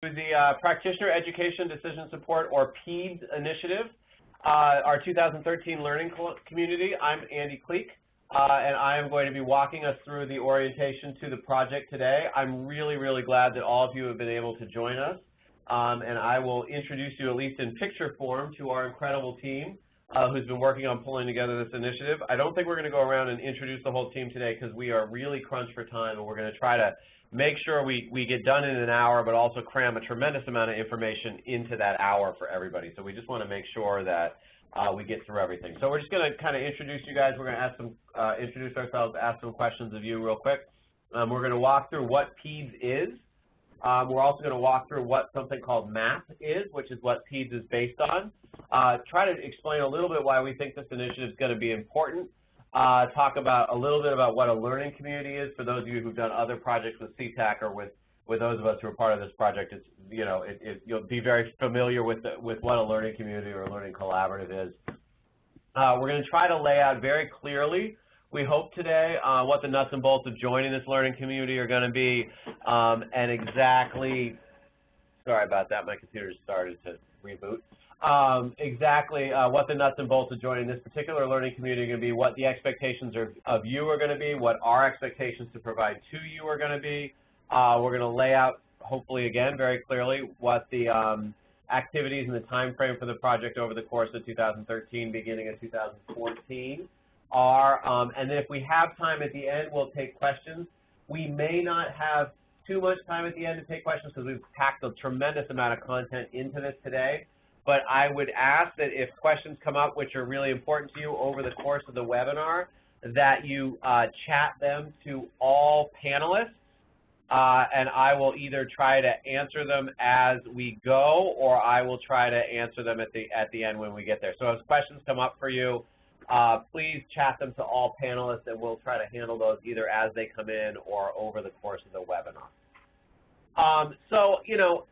The Practitioner Education Decision Support, or PEDS initiative, our 2013 learning community. I'm Andy Cleek, and I am going to be walking us through the orientation to the project today. I'm really, really glad that all of you have been able to join us, and I will introduce you, at least in picture form, to our incredible team who's been working on pulling together this initiative. I don't think we're going to go around and introduce the whole team today because we are really crunched for time, and we're going to try to make sure we get done in an hour, but also cram a tremendous amount of information into that hour for everybody. So we just want to make sure that we get through everything. So we're just going to kind of introduce you guys. We're going to ask some, introduce ourselves, ask some questions of you real quick. We're going to walk through what PEDS is. We're also going to walk through what something called MAP is, which is what PEDS is based on. Try to explain a little bit why we think this initiative is going to be important. Talk about a little bit about what a learning community is for those of you who've done other projects with CTAC, or with those of us who are part of this project. It's, you know, you'll be very familiar with what a learning community or a learning collaborative is. We're going to try to lay out very clearly, we hope today, what the nuts and bolts of joining this learning community are going to be, and exactly, sorry about that, my computer started to reboot. Exactly what the nuts and bolts of joining this particular learning community are going to be, what the expectations of you are going to be, what our expectations to provide to you are going to be. We're going to lay out, hopefully again, very clearly what the activities and the time frame for the project over the course of 2013, beginning of 2014 are. And then if we have time at the end, we'll take questions. We may not have too much time at the end to take questions because we've packed a tremendous amount of content into this today. But I would ask that if questions come up which are really important to you over the course of the webinar, that you chat them to all panelists, and I will either try to answer them as we go, or I will try to answer them at the end when we get there. So as questions come up for you, please chat them to all panelists, and we'll try to handle those either as they come in or over the course of the webinar. So, you know,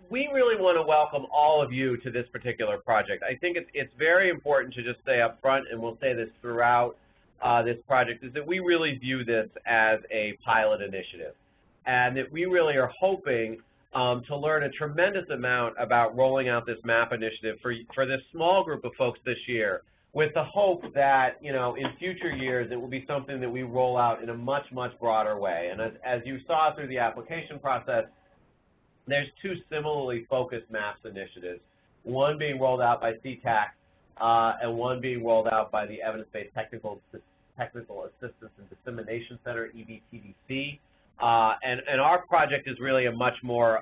we really want to welcome all of you to this particular project. I think it's very important to just say up front, and we'll say this throughout this project, is that we really view this as a pilot initiative, and that we really are hoping to learn a tremendous amount about rolling out this MAP initiative for this small group of folks this year, with the hope that, you know, in future years it will be something that we roll out in a much, much broader way. And as you saw through the application process, there's two similarly focused MAPS initiatives, one being rolled out by CTAC and one being rolled out by the Evidence-Based Technical Assistance and Dissemination Center, EBTDC. And our project is really a much more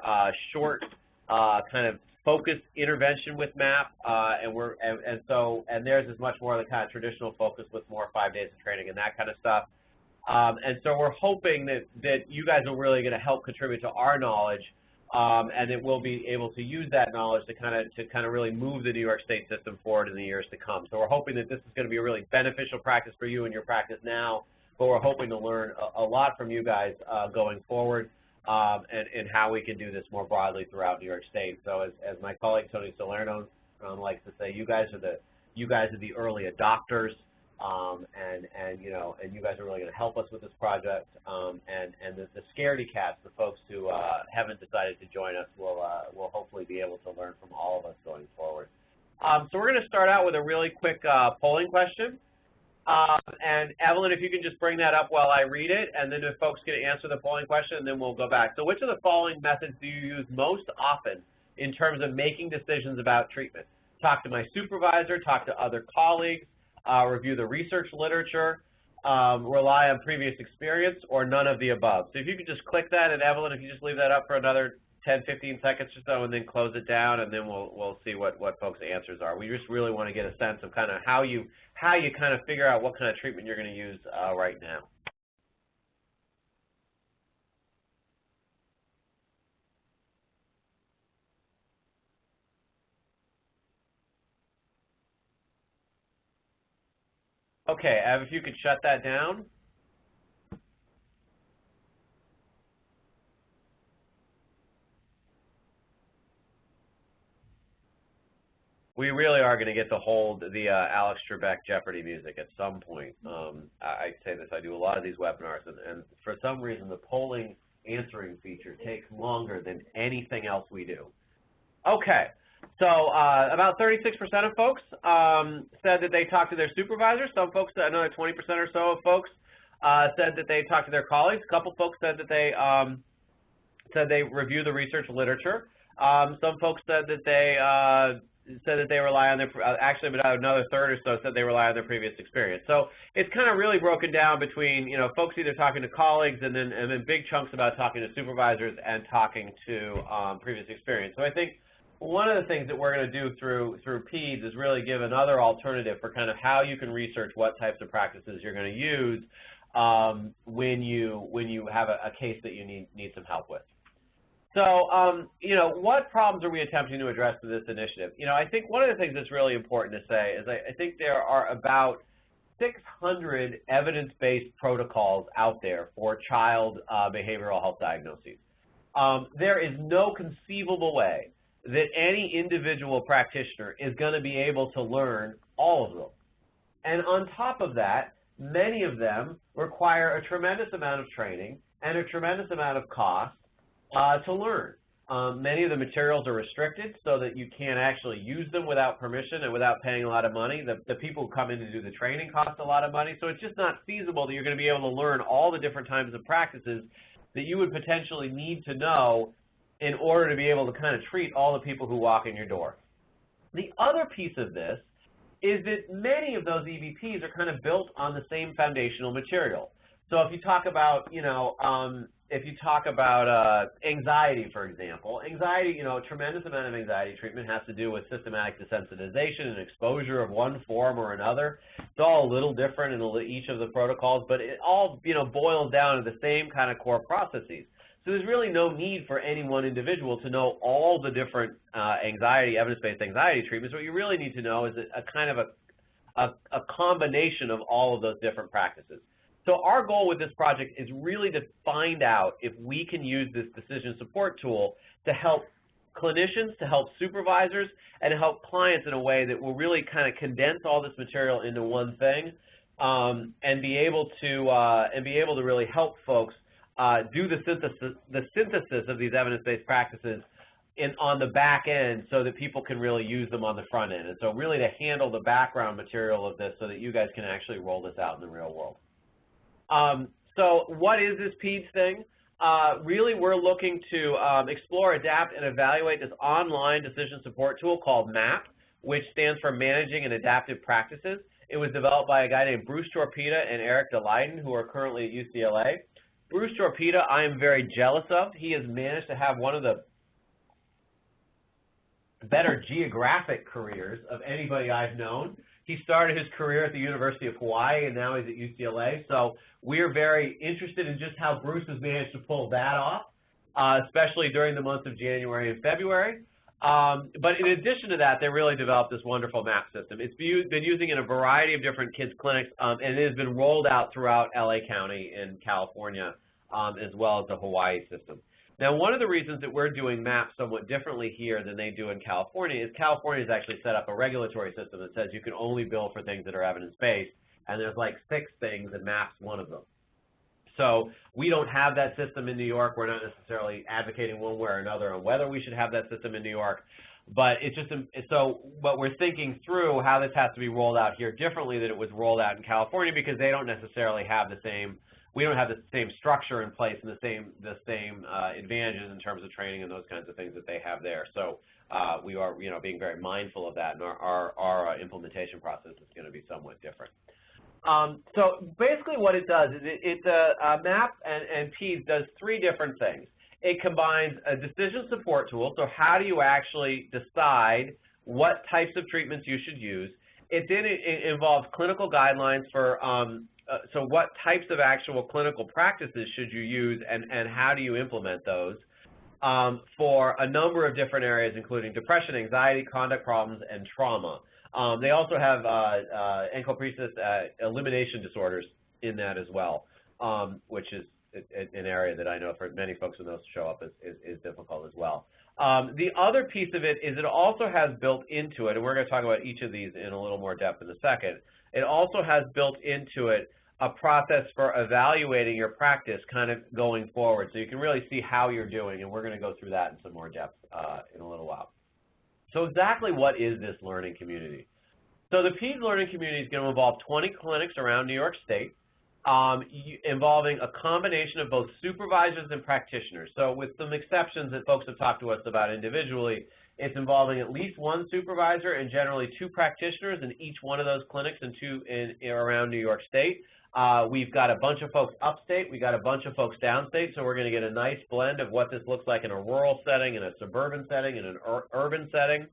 short kind of focused intervention with MAP, and theirs is much more the kind of traditional focus with more 5 days of training and that kind of stuff. And so we're hoping that you guys are really going to help contribute to our knowledge, and that we'll be able to use that knowledge to kind of really move the New York State system forward in the years to come. So we're hoping that this is going to be a really beneficial practice for you in your practice now, but we're hoping to learn a lot from you guys going forward, and how we can do this more broadly throughout New York State. So as my colleague Tony Salerno likes to say, you guys are the early adopters. And you guys are really going to help us with this project, and the scaredy cats, the folks who haven't decided to join us, will hopefully be able to learn from all of us going forward. So we're going to start out with a really quick polling question, and Evelyn, if you can just bring that up while I read it, and then if folks can answer the polling question, and then we'll go back. So which of the following methods do you use most often in terms of making decisions about treatment? Talk to my supervisor, talk to other colleagues, review the research literature, rely on previous experience, or none of the above. So if you could just click that, and Evelyn, if you just leave that up for another 10, 15 seconds or so, and then close it down, and then we'll see what folks' answers are. We just really want to get a sense of kind of how you kind of figure out what kind of treatment you're going to use right now. Okay, Ev, if you could shut that down. We really are going to get to hold the Alex Trebek Jeopardy music at some point. I say this, I do a lot of these webinars, and for some reason the polling answering feature takes longer than anything else we do. Okay, so about 36% of folks said that they talked to their supervisors. Some folks, another 20% or so of folks said that they talked to their colleagues. A couple folks said that they review the research literature. Some folks said that they rely on their, actually about another third or so said they rely on their previous experience. So it's kind of really broken down between, you know, folks either talking to colleagues and then big chunks about talking to supervisors and talking to previous experience. So I think one of the things that we're going to do through PEDS is really give another alternative for kind of how you can research what types of practices you're going to use when you have a case that you need some help with. So, you know, what problems are we attempting to address through this initiative? You know, I think one of the things that's really important to say is I think there are about 600 evidence-based protocols out there for child behavioral health diagnoses. There is no conceivable way that any individual practitioner is going to be able to learn all of them. And on top of that, many of them require a tremendous amount of training and a tremendous amount of cost to learn. Many of the materials are restricted so that you can't actually use them without permission and without paying a lot of money. The people who come in to do the training cost a lot of money, so it's just not feasible that you're going to be able to learn all the different types of practices that you would potentially need to know in order to be able to kind of treat all the people who walk in your door. The other piece of this is that many of those EVPs are kind of built on the same foundational material. So if you talk about, you know, anxiety, for example, anxiety, you know, a tremendous amount of anxiety treatment has to do with systematic desensitization and exposure of one form or another. It's all a little different in each of the protocols, but it all, you know, boils down to the same kind of core processes. So there's really no need for any one individual to know all the different evidence-based anxiety treatments. What you really need to know is a kind of a combination of all of those different practices. So our goal with this project is really to find out if we can use this decision support tool to help clinicians, to help supervisors, and to help clients in a way that will really kind of condense all this material into one thing, and be able to really help folks do the synthesis of these evidence-based practices on the back end so that people can really use them on the front end. And so really to handle the background material of this so that you guys can actually roll this out in the real world. So what is this PEDS thing? Really, we're looking to explore, adapt, and evaluate this online decision support tool called MAP, which stands for Managing and Adaptive Practices. It was developed by a guy named Bruce Torpeda and Eric DeLeyden, who are currently at UCLA. Bruce Torpeda, I am very jealous of. He has managed to have one of the better geographic careers of anybody I've known. He started his career at the University of Hawaii, and now he's at UCLA. So we're very interested in just how Bruce has managed to pull that off, especially during the months of January and February. But in addition to that, they really developed this wonderful MAP system. It's been using in a variety of different kids' clinics, and it has been rolled out throughout LA County in California, as well as the Hawaii system. Now, one of the reasons that we're doing MAP somewhat differently here than they do in California is California has actually set up a regulatory system that says you can only bill for things that are evidence-based, and there's like 6 things, and MAP's one of them. So we don't have that system in New York. We're not necessarily advocating one way or another on whether we should have that system in New York, but it's just, so what we're thinking through how this has to be rolled out here differently than it was rolled out in California, because they don't necessarily have the same, we don't have the same structure in place and the same advantages in terms of training and those kinds of things that they have there. So we are, you know, being very mindful of that, and our implementation process is going to be somewhat different. So basically what it does is MAP and PEDS does 3 different things. It combines a decision support tool, so how do you actually decide what types of treatments you should use. It then involves clinical guidelines for so what types of actual clinical practices should you use, and how do you implement those for a number of different areas, including depression, anxiety, conduct problems, and trauma. They also have encopresis elimination disorders in that as well, which is an area that I know for many folks when those show up is difficult as well. The other piece of it is it also has built into it, and we're going to talk about each of these in a little more depth in a second, it also has built into it a process for evaluating your practice kind of going forward, so you can really see how you're doing, and we're going to go through that in some more depth in a little while. So exactly what is this learning community? So the PEDS learning community is going to involve 20 clinics around New York State, involving a combination of both supervisors and practitioners. So with some exceptions that folks have talked to us about individually, it's involving at least one supervisor and generally 2 practitioners in each one of those clinics and 2 around New York State. We've got a bunch of folks upstate, we've got a bunch of folks downstate, so we're going to get a nice blend of what this looks like in a rural setting, in a suburban setting, in an urban setting.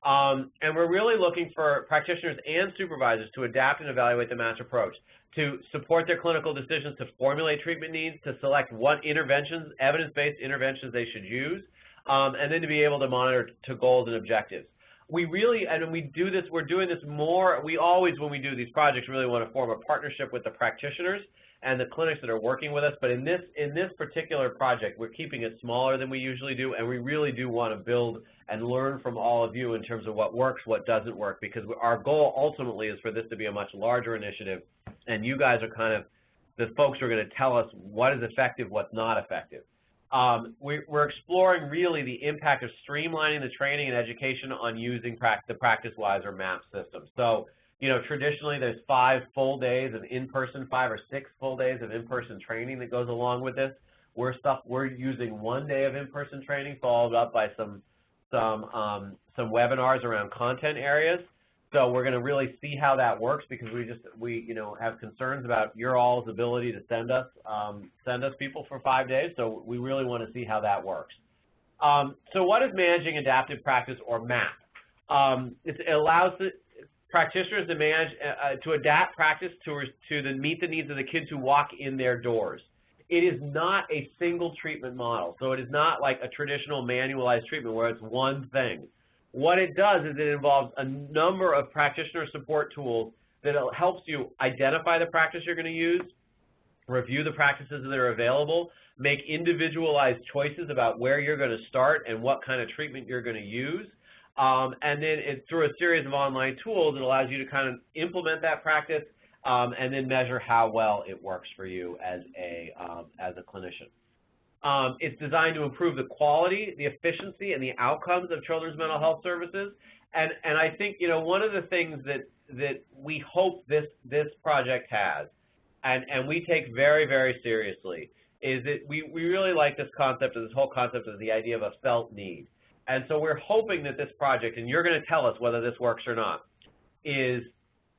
And we're really looking for practitioners and supervisors to adapt and evaluate the match approach, to support their clinical decisions, to formulate treatment needs, to select what interventions, evidence-based interventions they should use, and then to be able to monitor to goals and objectives. We really, and we do this, we're doing this more, we always, when we do these projects, really want to form a partnership with the practitioners and the clinics that are working with us, but in this particular project, we're keeping it smaller than we usually do, and we really do want to build and learn from all of you in terms of what works, what doesn't work, because our goal ultimately is for this to be a much larger initiative, and you guys are kind of the folks who are going to tell us what is effective, what's not effective. We're exploring really the impact of streamlining the training and education on using the PracticeWise or MAP system. So, you know, traditionally there's 5 full days of in-person, 5 or 6 full days of in-person training that goes along with this. We're using 1 day of in-person training followed up by some webinars around content areas. So we're going to really see how that works, because we you know, have concerns about your all's ability to send us people for 5 days. So we really want to see how that works. So what is managing adaptive practice, or MAP? It allows the practitioners to manage to adapt practice to meet the needs of the kids who walk in their doors. It is not a single treatment model, so it is not like a traditional manualized treatment where it's one thing. What it does is it involves a number of practitioner support tools that helps you identify the practice you're going to use, review the practices that are available, make individualized choices about where you're going to start and what kind of treatment you're going to use. And then through a series of online tools, it allows you to kind of implement that practice and then measure how well it works for you as a clinician. It's designed to improve the quality, the efficiency, and the outcomes of children's mental health services. And I think, you know, one of the things that we hope this project has, and we take very, very seriously, is that we really like this concept, of this whole concept of the idea of a felt need. And so we're hoping that this project, and you're going to tell us whether this works or not, is,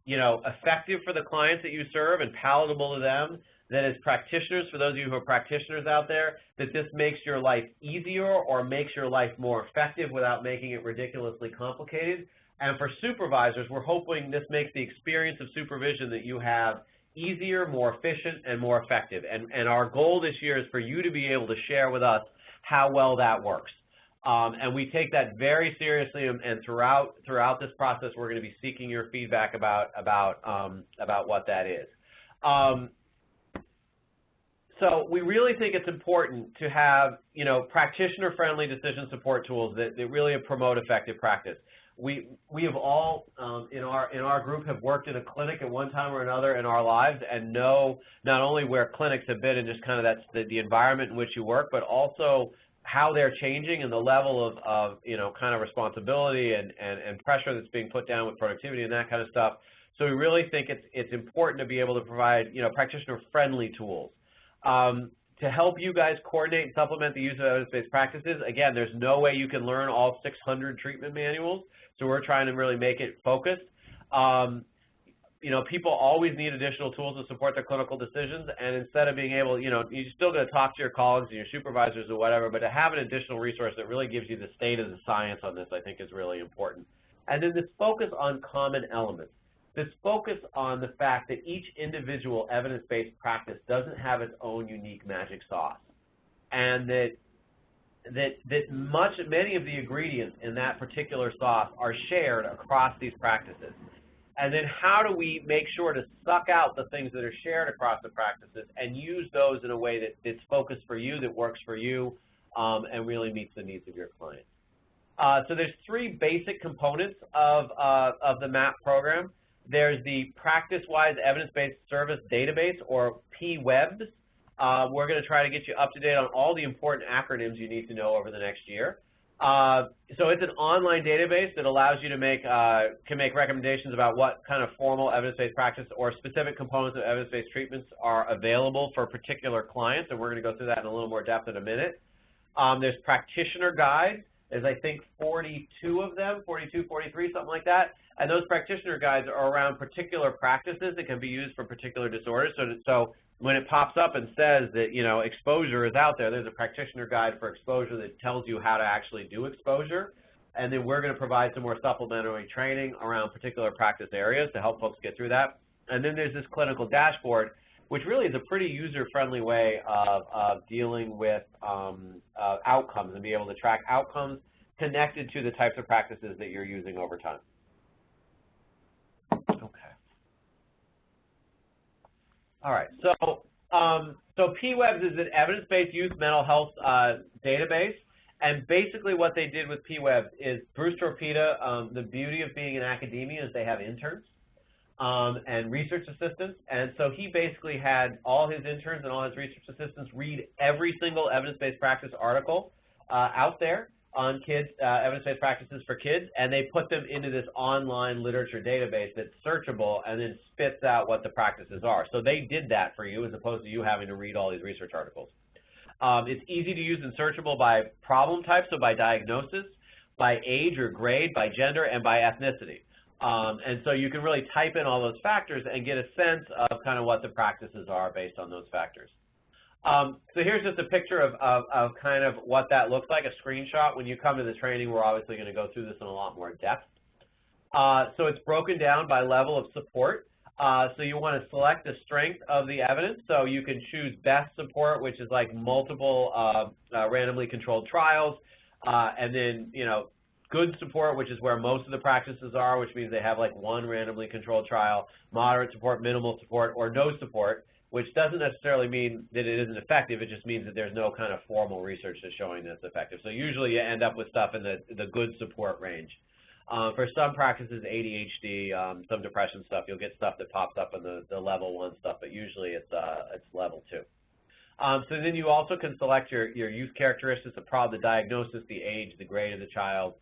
you know, effective for the clients that you serve and palatable to them, that as practitioners, for those of you who are practitioners out there, that this makes your life easier or makes your life more effective without making it ridiculously complicated. And for supervisors, we're hoping this makes the experience of supervision that you have easier, more efficient, and more effective. And our goal this year is for you to be able to share with us how well that works. And we take that very seriously, and throughout this process, we're going to be seeking your feedback about what that is. So we really think it's important to have, you know, practitioner-friendly decision support tools that really promote effective practice. We have all in our group have worked in a clinic at one time or another in our lives, and know not only where clinics have been and just kind of that's the environment in which you work, but also how they're changing and the level of you know, kind of responsibility and pressure that's being put down with productivity and that kind of stuff. So we really think it's important to be able to provide, you know, practitioner-friendly tools. To help you guys coordinate and supplement the use of evidence-based practices. Again, there's no way you can learn all 600 treatment manuals, so we're trying to really make it focused. You know, people always need additional tools to support their clinical decisions, and instead of being able, you know, you're still going to talk to your colleagues and your supervisors or whatever, but to have an additional resource that really gives you the state of the science on this, I think, is really important. And then this focus on common elements. This focus on the fact that each individual evidence-based practice doesn't have its own unique magic sauce, and that many of the ingredients in that particular sauce are shared across these practices. And then how do we make sure to suck out the things that are shared across the practices and use those in a way that's focused for you, that works for you, and really meets the needs of your clients. So there's 3 basic components of the MAP program. There's the Practice-Wise Evidence-Based Service Database, or PWEBS. We're going to try to get you up to date on all the important acronyms you need to know over the next year. So it's an online database that allows you to can make recommendations about what kind of formal evidence-based practice or specific components of evidence-based treatments are available for particular clients, and we're going to go through that in a little more depth in a minute. There's Practitioner Guides. There's, I think, 42 of them, 42, 43, something like that. And those Practitioner Guides are around particular practices that can be used for particular disorders. So when it pops up and says that, you know, exposure is out there, there's a Practitioner Guide for exposure that tells you how to actually do exposure. And then we're going to provide some more supplementary training around particular practice areas to help folks get through that. And then there's this clinical dashboard, which really is a pretty user-friendly way of dealing with outcomes and be able to track outcomes connected to the types of practices that you're using over time. Okay. All right. So PWEBS is an evidence-based youth mental health database, and basically what they did with PWEBS is Bruce Torpeda. The beauty of being in academia is they have interns and research assistants, and so he basically had all his interns and all his research assistants read every single evidence-based practice article out there on kids, evidence-based practices for kids, and they put them into this online literature database that's searchable and then spits out what the practices are. So they did that for you as opposed to you having to read all these research articles. It's easy to use and searchable by problem type, so by diagnosis, by age or grade, by gender, and by ethnicity. And so you can really type in all those factors and get a sense of kind of what the practices are based on those factors. So here's just a picture of kind of what that looks like, a screenshot. When you come to the training, we're obviously going to go through this in a lot more depth. So it's broken down by level of support. So you want to select the strength of the evidence. So you can choose best support, which is like multiple randomly controlled trials, and then, you know, good support, which is where most of the practices are, which means they have like one randomly controlled trial, moderate support, minimal support, or no support, which doesn't necessarily mean that it isn't effective. It just means that there's no kind of formal research that's showing that it's effective. So usually you end up with stuff in the good support range. For some practices, ADHD, some depression stuff, you'll get stuff that pops up in the level 1 stuff, but usually it's level 2. So then you also can select your use characteristics, the diagnosis, the age, the grade of the child,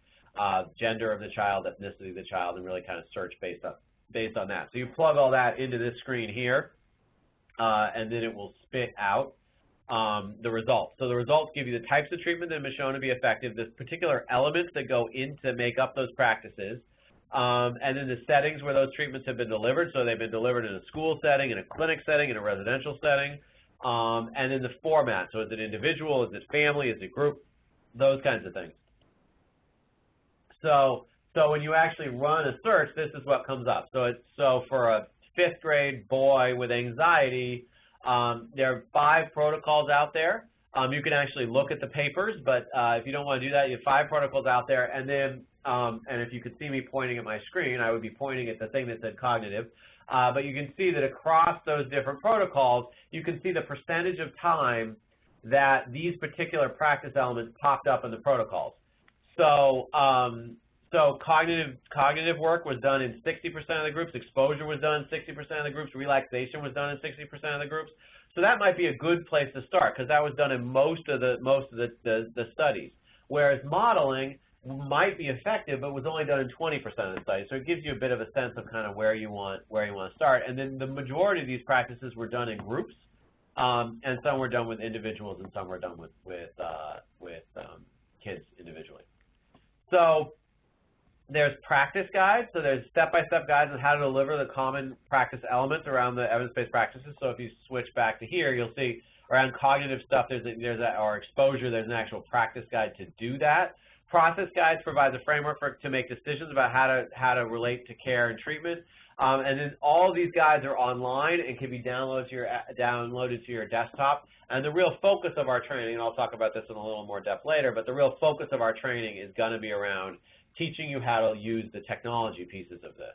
gender of the child, ethnicity of the child, and really kind of search based on that. So you plug all that into this screen here, and then it will spit out the results. So the results give you the types of treatment that have been shown to be effective, the particular elements that go in to make up those practices, and then the settings where those treatments have been delivered. So they've been delivered in a school setting, in a clinic setting, in a residential setting, and then the format. So is it individual, is it family, is it group, those kinds of things. So when you actually run a search, this is what comes up. So for a 5th grade boy with anxiety, there are 5 protocols out there. You can actually look at the papers, but if you don't want to do that, you have 5 protocols out there. And then, and if you could see me pointing at my screen, I would be pointing at the thing that said cognitive. But you can see that across those different protocols, you can see the percentage of time that these particular practice elements popped up in the protocols. So, cognitive work was done in 60% of the groups, exposure was done in 60% of the groups, relaxation was done in 60% of the groups. So that might be a good place to start because that was done in most of the studies. Whereas modeling might be effective, but was only done in 20% of the studies. So it gives you a bit of a sense of kind of where you want to start. And then the majority of these practices were done in groups, and some were done with individuals, and some were done with kids individually. So there's practice guides. So there's step-by-step guides on how to deliver the common practice elements around the evidence-based practices. So if you switch back to here, you'll see around cognitive stuff, or exposure, there's an actual practice guide to do that. Process guides provides a framework to make decisions about how to relate to care and treatment. And then all these guides are online and can be downloaded to your desktop. And the real focus of our training, and I'll talk about this in a little more depth later, but the real focus of our training is going to be around teaching you how to use the technology pieces of this.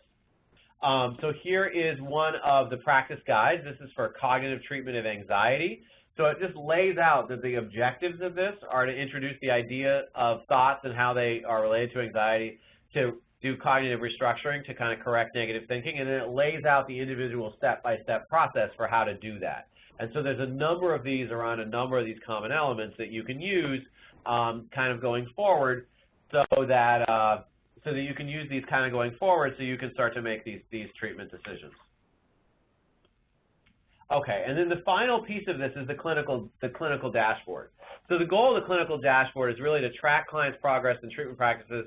So here is one of the practice guides. This is for cognitive treatment of anxiety. So it just lays out that the objectives of this are to introduce the idea of thoughts and how they are related to anxiety, to do cognitive restructuring to kind of correct negative thinking, and then it lays out the individual step-by-step process for how to do that. And so there's a number of these around a number of these common elements that you can use kind of going forward so that you can use these kind of going forward so you can start to make these treatment decisions. Okay, and then the final piece of this is the clinical dashboard. So the goal of the clinical dashboard is really to track clients' progress and treatment practices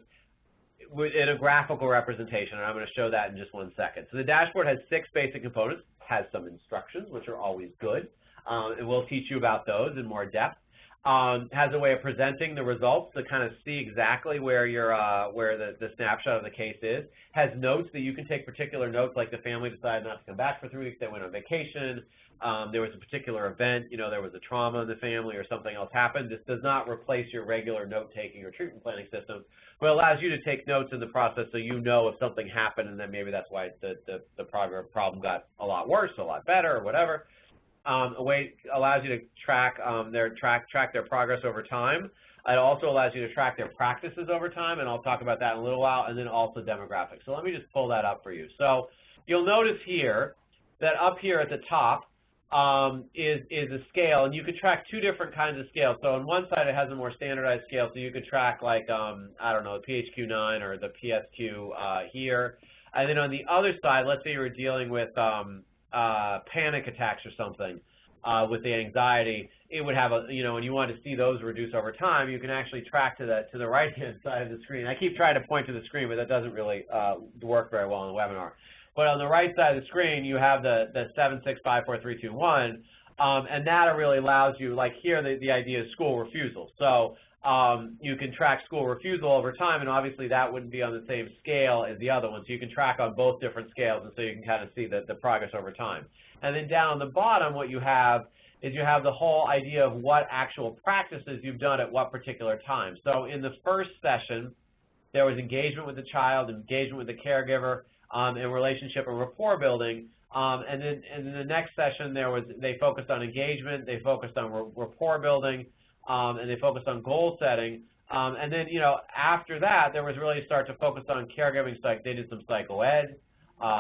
in a graphical representation, and I'm going to show that in just 1 second. So the dashboard has 6 basic components, has some instructions, which are always good, and we'll teach you about those in more depth. Has a way of presenting the results to kind of see exactly where the snapshot of the case is. Has notes that you can take particular notes, like the family decided not to come back for 3 weeks, they went on vacation, there was a particular event, there was a trauma in the family or something else happened. This does not replace your regular note-taking or treatment planning system, but it allows you to take notes in the process so you know if something happened and then maybe that's why the problem got a lot worse, a lot better, or whatever. A way allows you to track their progress over time. It also allows you to track their practices over time, and I'll talk about that in a little while, and then also demographics. So let me just pull that up for you. So you'll notice here that up here at the top is a scale, and you could track 2 different kinds of scales. So on one side it has a more standardized scale, so you could track like, I don't know, the PHQ-9 or the PSQ here. And then on the other side, let's say you were dealing with panic attacks or something with the anxiety, it would have and you want to see those reduce over time, you can actually track to the right-hand side of the screen. I keep trying to point to the screen, but that doesn't really work very well in the webinar. But on the right side of the screen, you have the 7, 6, 5, 4, 3, 2, 1, and that really allows you, like here, the idea is school refusal. So you can track school refusal over time, and obviously that wouldn't be on the same scale as the other one. So you can track on both different scales, and so you can kind of see the progress over time. And then down on the bottom, what you have is you have the whole idea of what actual practices you've done at what particular time. So in the first session, there was engagement with the child, engagement with the caregiver, and relationship and rapport building. And then in the next session, they focused on engagement, they focused on rapport building, and they focused on goal setting. And then, after that, there was really start to focus on caregiving. They did some psycho-ed.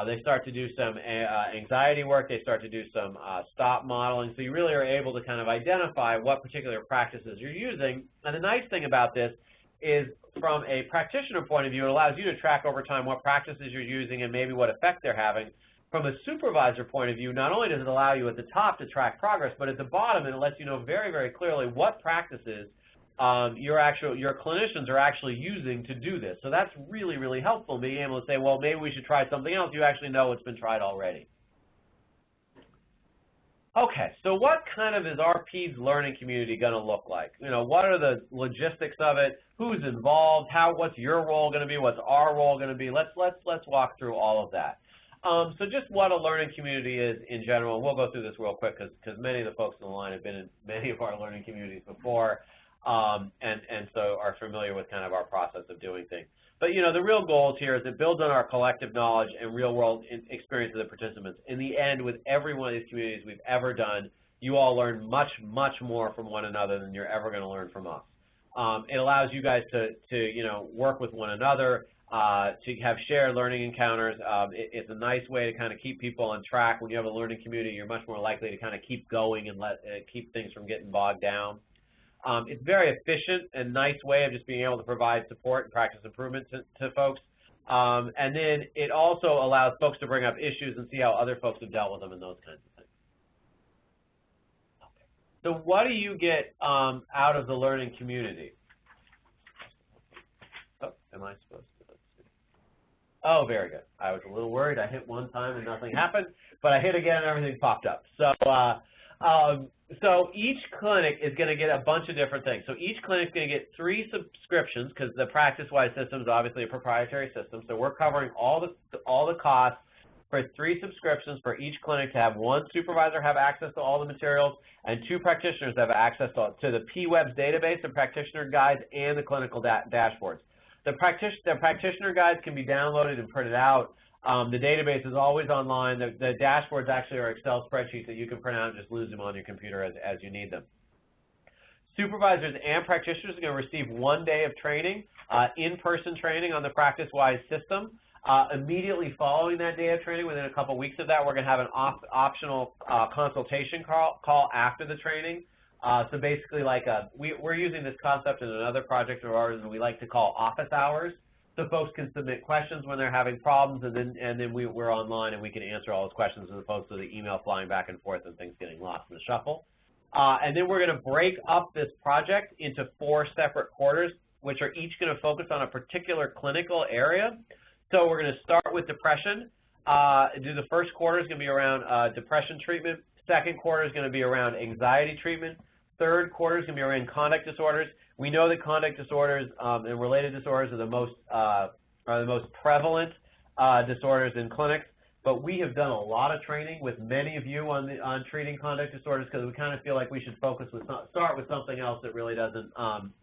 They start to do some anxiety work. They start to do some stop modeling. So you really are able to kind of identify what particular practices you're using. And the nice thing about this is, from a practitioner point of view, it allows you to track over time what practices you're using and maybe what effect they're having. From a supervisor point of view, not only does it allow you at the top to track progress, but at the bottom it lets you know very, very clearly what practices your clinicians are actually using to do this. So that's really, really helpful, being able to say, well, maybe we should try something else. You actually know it's been tried already. Okay, so what kind of is our PEDS learning community going to look like? What are the logistics of it? Who's involved? What's your role going to be? What's our role going to be? Let's walk through all of that. So just what a learning community is in general. We'll go through this real quick because many of the folks on the line have been in many of our learning communities before, and so are familiar with kind of our process of doing things. But the real goals here is it builds on our collective knowledge and real-world experience of the participants. In the end, with every one of these communities we've ever done, you all learn much, much more from one another than you're ever going to learn from us. It allows you guys to work with one another, to have shared learning encounters. It's a nice way to kind of keep people on track. When you have a learning community, you're much more likely to kind of keep going and keep things from getting bogged down. It's a very efficient and nice way of just being able to provide support and practice improvement to folks. And then it also allows folks to bring up issues and see how other folks have dealt with them and those kinds of things. Okay. So what do you get out of the learning community? Oh, am I supposed to? Let's see. Oh, very good. I was a little worried. I hit one time and nothing happened, but I hit again and everything popped up. So each clinic is going to get a bunch of different things. So each clinic is going to get 3 subscriptions because the practice-wide system is obviously a proprietary system. So we're covering all the costs for 3 subscriptions for each clinic to have 1 supervisor have access to all the materials and 2 practitioners have access to the PWEBS database, the Practitioner Guides, and the clinical dashboards. The Practitioner Guides can be downloaded and printed out. The database is always online. The dashboards actually are Excel spreadsheets that you can print out and just lose them on your computer as you need them. Supervisors and practitioners are going to receive 1 day of training, in-person training on the PracticeWise system. Immediately following that day of training, within a couple weeks of that, we're going to have an optional consultation call after the training. So basically, we're using this concept in another project of ours that we like to call office hours. So folks can submit questions when they're having problems, and then we're online and we can answer all those questions as opposed to the email flying back and forth and things getting lost in the shuffle. And then we're going to break up this project into 4 separate quarters, which are each going to focus on a particular clinical area. So we're going to start with depression. The first quarter is going to be around depression treatment. Second quarter is going to be around anxiety treatment. Third quarter is going to be around conduct disorders. We know that conduct disorders and related disorders are the most prevalent disorders in clinics, but we have done a lot of training with many of you on treating conduct disorders because we kind of feel like we should start with something else that really doesn't,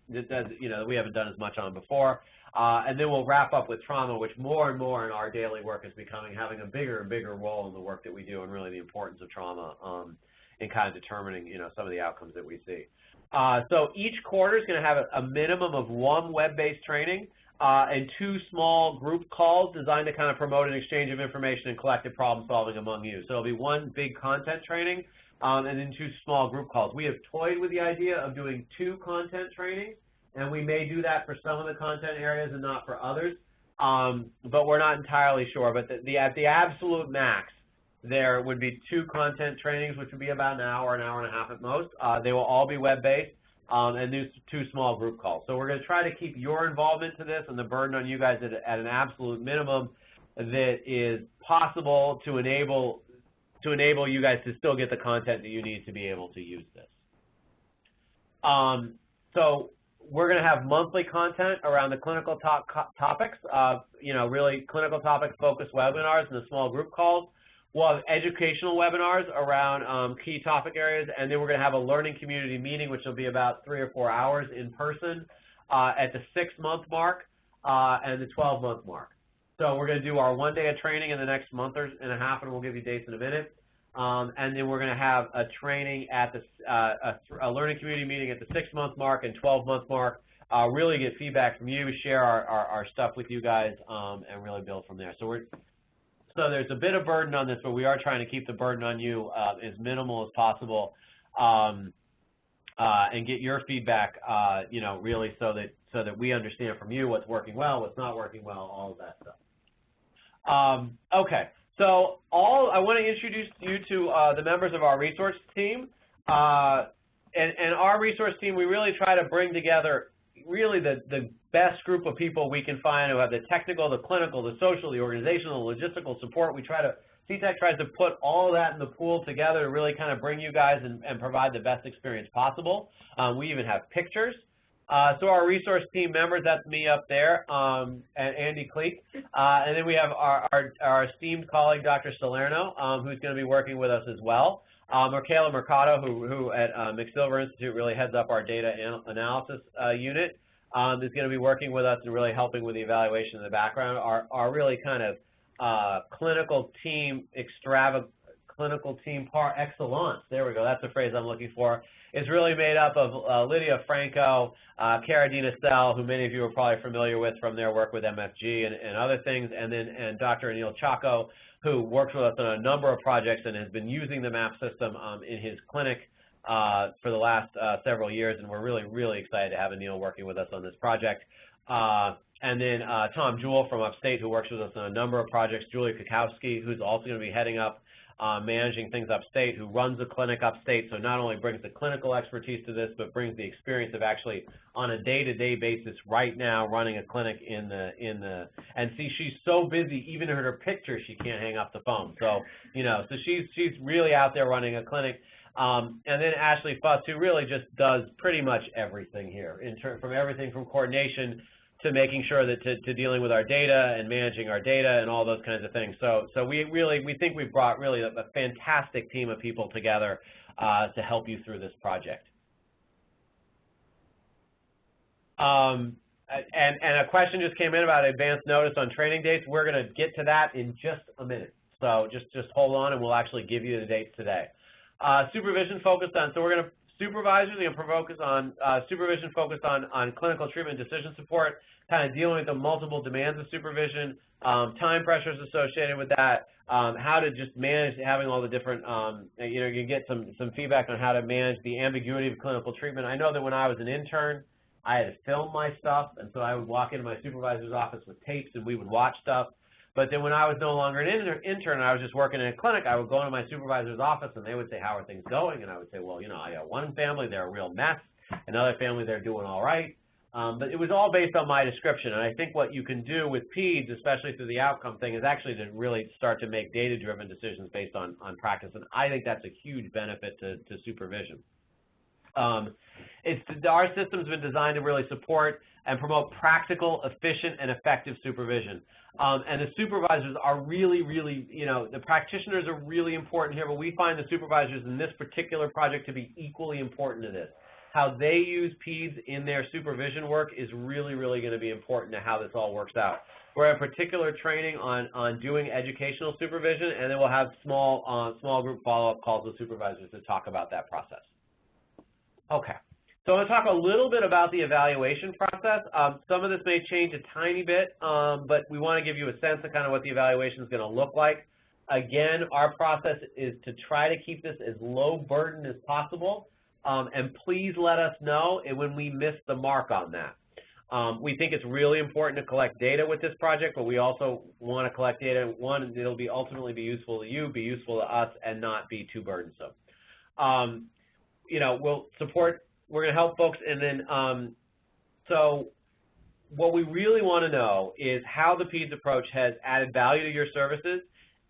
we haven't done as much on before. And then we'll wrap up with trauma, which more and more in our daily work is having a bigger and bigger role in the work that we do, and really the importance of trauma in kind of determining, some of the outcomes that we see. So each quarter is going to have a minimum of 1 web-based training and 2 small group calls designed to kind of promote an exchange of information and collective problem solving among you. So it'll be 1 big content training and then 2 small group calls. We have toyed with the idea of doing 2 content trainings, and we may do that for some of the content areas and not for others, but we're not entirely sure. But at the absolute max, there would be 2 content trainings, which would be about an hour and a half at most. They will all be web-based, and do 2 small group calls. So we're going to try to keep your involvement to this and the burden on you guys at an absolute minimum that is possible to enable you guys to still get the content that you need to be able to use this. So we're going to have monthly content around the clinical topics, really clinical topic-focused webinars and the small group calls. We'll have educational webinars around key topic areas, and then we're going to have a learning community meeting, which will be about 3 or 4 hours in person at the 6-month mark and the 12-month mark. So we're going to do our 1 day of training in the next month and a half, and we'll give you dates in a minute. And then we're going to have a training at a learning community meeting at the 6-month mark and 12-month mark. Really get feedback from you, share our stuff with you guys, and really build from there. So there's a bit of burden on this, but we are trying to keep the burden on you as minimal as possible, and get your feedback, really so that we understand from you what's working well, what's not working well, all of that stuff. Okay, so I want to introduce you to the members of our resource team. And our resource team, we really try to bring together really the best group of people we can find who have the technical, the clinical, the social, the organizational, the logistical support. CTAC tries to put all of that in the pool together to really kind of bring you guys and provide the best experience possible. We even have pictures. So our resource team members, that's me up there, and Andy Cleek. And then we have our esteemed colleague, Dr. Salerno, who's going to be working with us as well. Michaela Mercado, who at McSilver Institute really heads up our data analysis unit, is going to be working with us and really helping with the evaluation in the background. Our really kind of clinical team par excellence, there we go, that's the phrase I'm looking for, is really made up of Lydia Franco, Caradina Sell, who many of you are probably familiar with from their work with MFG and other things, and Dr. Anil Chaco, who works with us on a number of projects and has been using the MAP system in his clinic for the last several years, and we're really, really excited to have Anil working with us on this project. And then Tom Jewell from Upstate, who works with us on a number of projects, Julia Kukowski, who's also going to be heading up managing things upstate, who runs a clinic upstate, so not only brings the clinical expertise to this, but brings the experience of actually on a day-to-day basis right now running a clinic and see, she's so busy, even in her picture, she can't hang up the phone. So, so she's really out there running a clinic. And then Ashley Fuss, who really just does pretty much everything here, from everything from coordination to making sure that to dealing with our data and managing our data and all those kinds of things. So we think we've brought really a fantastic team of people together to help you through this project. And a question just came in about advance notice on training dates. We're going to get to that in just a minute. So just hold on, and we'll actually give you the dates today. Supervision focused on, so we're going to supervisors are going to focus on supervision focused on clinical treatment decision support, kind of dealing with the multiple demands of supervision, time pressures associated with that, how to just manage having all the different, you know, you get some feedback on how to manage the ambiguity of clinical treatment. I know that when I was an intern, I had to film my stuff, and so I would walk into my supervisor's office with tapes, and we would watch stuff. But then when I was no longer an intern, I was just working in a clinic, I would go into my supervisor's office, and they would say, how are things going? And I would say, well, you know, I got one family, they're a real mess. Another family, they're doing all right. But it was all based on my description. And I think what you can do with PEDS, especially through the outcome thing, is actually to really start to make data-driven decisions based on practice. And I think that's a huge benefit to supervision. Our system's been designed to really support and promote practical, efficient, and effective supervision. And the supervisors are really, really, you know, the practitioners are really important here, but we find the supervisors in this particular project to be equally important to this. How they use PEDS in their supervision work is really, really going to be important to how this all works out. We're at particular training on doing educational supervision, and then we'll have small group follow-up calls with supervisors to talk about that process. Okay. So I'm going to talk a little bit about the evaluation process. Some of this may change a tiny bit, but we want to give you a sense of kind of what the evaluation is going to look like. Again, our process is to try to keep this as low burden as possible, and please let us know when we miss the mark on that. We think it's really important to collect data with this project, but we also want to collect data, one, it'll be ultimately be useful to you, be useful to us, and not be too burdensome. You know, we're going to help folks, and then, so what we really want to know is how the PEDS approach has added value to your services,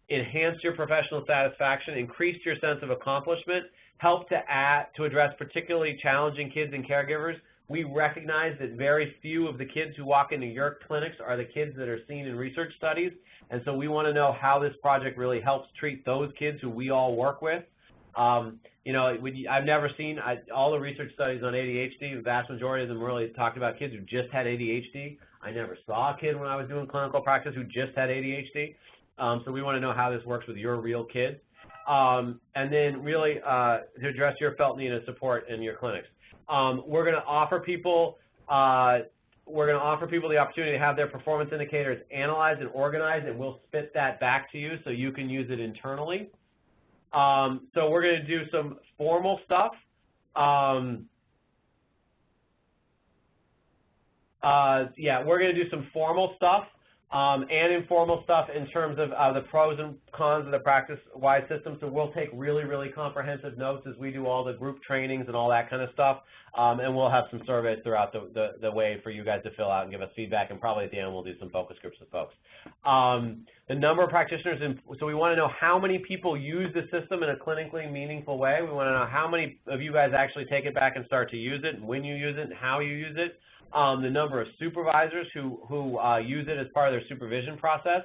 enhanced your professional satisfaction, increased your sense of accomplishment, helped to address particularly challenging kids and caregivers. We recognize that very few of the kids who walk into your clinics are the kids that are seen in research studies, and so we want to know how this project really helps treat those kids who we all work with. You know, I've never seen all the research studies on ADHD. The vast majority of them really talked about kids who just had ADHD. I never saw a kid when I was doing clinical practice who just had ADHD. So we want to know how this works with your real kids. And then really to address your felt need of support in your clinics. We're going to offer people the opportunity to have their performance indicators analyzed and organized, and we'll spit that back to you so you can use it internally. So we're going to do some formal stuff. Yeah, we're going to do some formal stuff and informal stuff in terms of the pros and cons of the practice-wide system. So we'll take really, really comprehensive notes as we do all the group trainings and all that kind of stuff. And we'll have some surveys throughout the way for you guys to fill out and give us feedback. And probably at the end we'll do some focus groups with folks. The number of practitioners, so we want to know how many people use the system in a clinically meaningful way. We want to know how many of you guys actually take it back and start to use it, and when you use it, and how you use it. The number of supervisors who use it as part of their supervision process.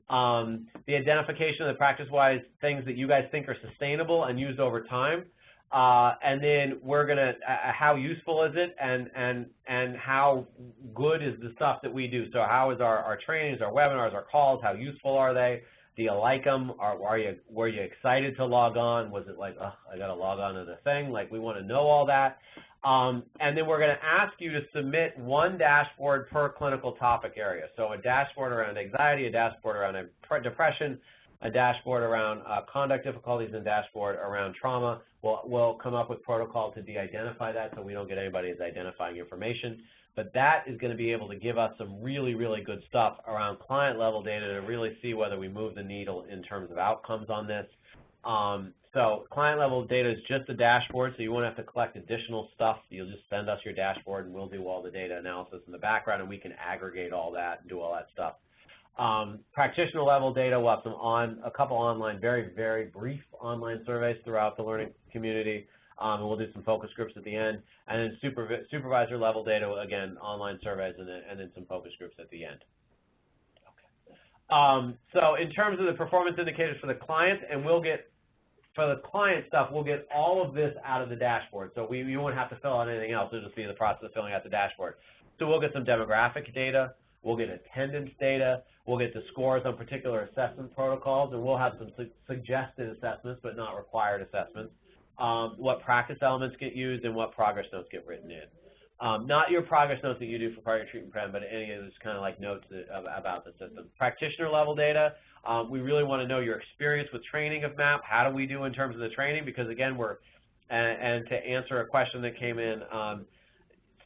The identification of the practice-wise things that you guys think are sustainable and used over time. And then we're going to, how useful is it, and how good is the stuff that we do? So how is our trainings, our webinars, our calls, how useful are they? Do you like them? Were you excited to log on? Was it like, oh, I got to log on to the thing? Like, we want to know all that. And then we're going to ask you to submit one dashboard per clinical topic area. So a dashboard around anxiety, a dashboard around depression, a dashboard around conduct difficulties, and a dashboard around trauma. We'll come up with protocol to de-identify that so we don't get anybody who's identifying information. But that is going to be able to give us some really, really good stuff around client-level data to really see whether we move the needle in terms of outcomes on this. So client-level data is just a dashboard, so you won't have to collect additional stuff. You'll just send us your dashboard, and we'll do all the data analysis in the background, and we can aggregate all that and do all that stuff. Practitioner-level data, we'll have a couple online, very, very brief online surveys throughout the learning community. And we'll do some focus groups at the end. And then supervisor-level data, again, online surveys, and then some focus groups at the end. Okay. So in terms of the performance indicators for the clients, and for the client stuff, we'll get all of this out of the dashboard. So you won't have to fill out anything else. It'll just be in the process of filling out the dashboard. So we'll get some demographic data. We'll get attendance data. We'll get the scores on particular assessment protocols, and we'll have some suggested assessments, but not required assessments. what practice elements get used, and what progress notes get written in. Not your progress notes that you do for part of your treatment plan, but any of those kind of like notes about the system. Practitioner level data, we really want to know your experience with training of MAP. How do we do in terms of the training? Because again, and to answer a question that came in,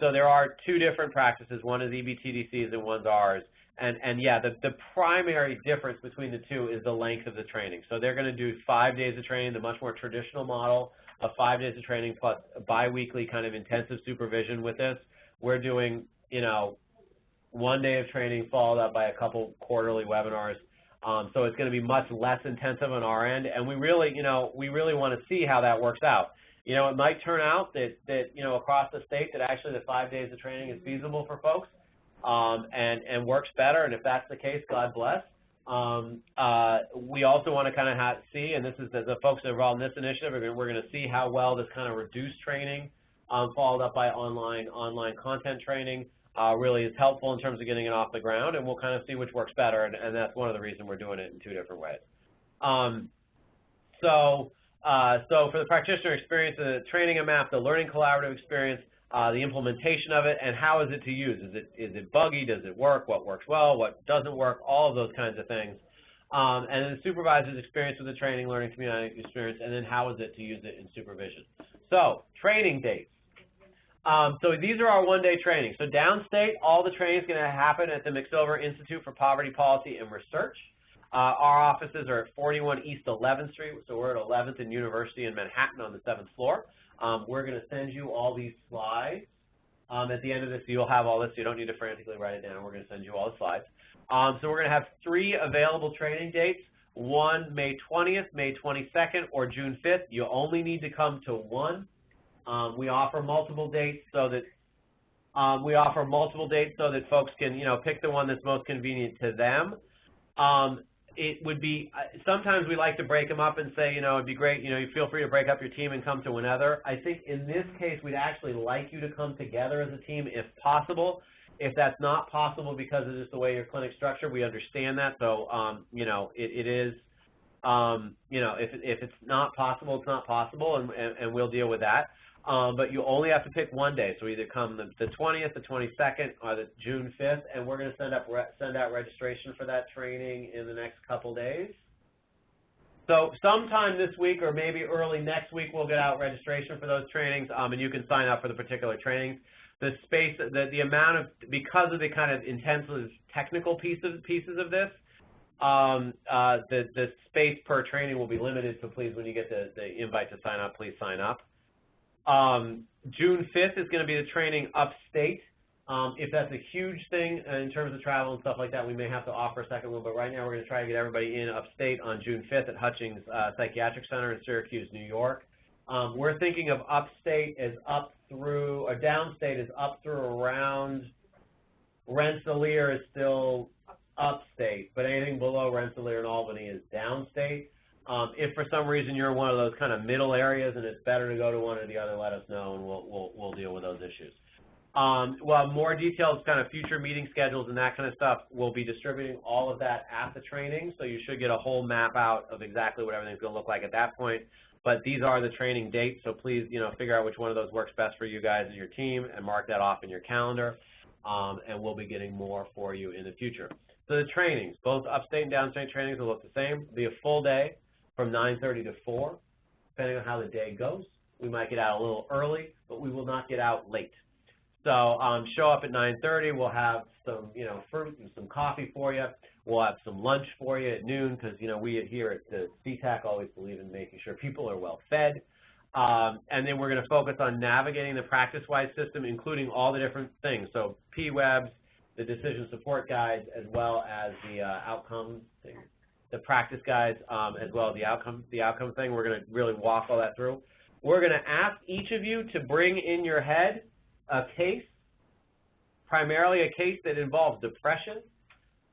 so there are two different practices. One is EBTDC's and one's ours. And yeah, the primary difference between the two is the length of the training. So they're going to do 5 days of training, the much more traditional model of 5 days of training plus biweekly kind of intensive supervision with this. We're doing, 1 day of training followed up by a couple quarterly webinars. So it's going to be much less intensive on our end, and we really want to see how that works out. It might turn out that across the state that actually the 5 days of training is feasible for folks. And works better, and if that's the case, God bless. We also want to kind of see, and this is the folks that are involved in this initiative, we're going to see how well this kind of reduced training followed up by online content training really is helpful in terms of getting it off the ground, and we'll kind of see which works better, and that's one of the reasons we're doing it in 2 different ways. So for the practitioner experience, the training of MAP, the learning collaborative experience, the implementation of it, and how is it to use? Is it buggy? Does it work? What works well? What doesn't work? All of those kinds of things. And then the supervisor's experience with the training, learning community experience, and then how is it to use it in supervision. So training dates. So these are our 1-day trainings. So downstate, all the training is going to happen at the McSilver Institute for Poverty Policy and Research. Our offices are at 41 East 11th Street, so we're at 11th and University in Manhattan on the 7th floor. We're going to send you all these slides. At the end of this, you'll have all this. You don't need to frantically write it down. We're going to send you all the slides. So we're going to have 3 available training dates, one May 20th, May 22nd, or June 5th. You only need to come to one. We offer multiple dates so that folks can, pick the one that's most convenient to them. It would be, sometimes we like to break them up and say, it'd be great, you feel free to break up your team and come to another. I think in this case, we'd actually like you to come together as a team if possible. If that's not possible because of just the way your clinic's structured, we understand that. So, it is, if it's not possible, it's not possible, and we'll deal with that. But you only have to pick one day, so either come the 20th, the 22nd, or the June 5th, and we're going to send out registration for that training in the next couple days. So sometime this week or maybe early next week, we'll get out registration for those trainings, and you can sign up for the particular trainings. The space, the amount of, because of the kind of intensive technical pieces of this, the space per training will be limited, so please, when you get the invite to sign up, please sign up. June 5th is going to be the training upstate. If that's a huge thing in terms of travel and stuff like that, we may have to offer a second one, but right now we're going to try to get everybody in upstate on June 5th at Hutchings Psychiatric Center in Syracuse, New York. We're thinking of upstate as up through, or downstate is up through around, Rensselaer is still upstate, but anything below Rensselaer and Albany is downstate. If for some reason you're in one of those kind of middle areas and it's better to go to one or the other, let us know and we'll deal with those issues. Well, more details, kind of future meeting schedules and that kind of stuff, we'll be distributing all of that at the training, so you should get a whole map out of exactly what everything's going to look like at that point. But these are the training dates, so please, figure out which one of those works best for you guys and your team and mark that off in your calendar, and we'll be getting more for you in the future. So the trainings, both upstate and downstate trainings will look the same. It'll be a full day from 9:30 to 4, depending on how the day goes. We might get out a little early, but we will not get out late. So show up at 9:30. We'll have some, fruit and some coffee for you. We'll have some lunch for you at noon because, we here at the CTAC always believe in making sure people are well fed. And then we're going to focus on navigating the practice-wide system, including all the different things. So PWEBS, the decision support guides, as well as the outcome thing, the practice guides, as well as the outcome thing. We're going to really walk all that through. We're going to ask each of you to bring in your head a case, primarily a case that involves depression.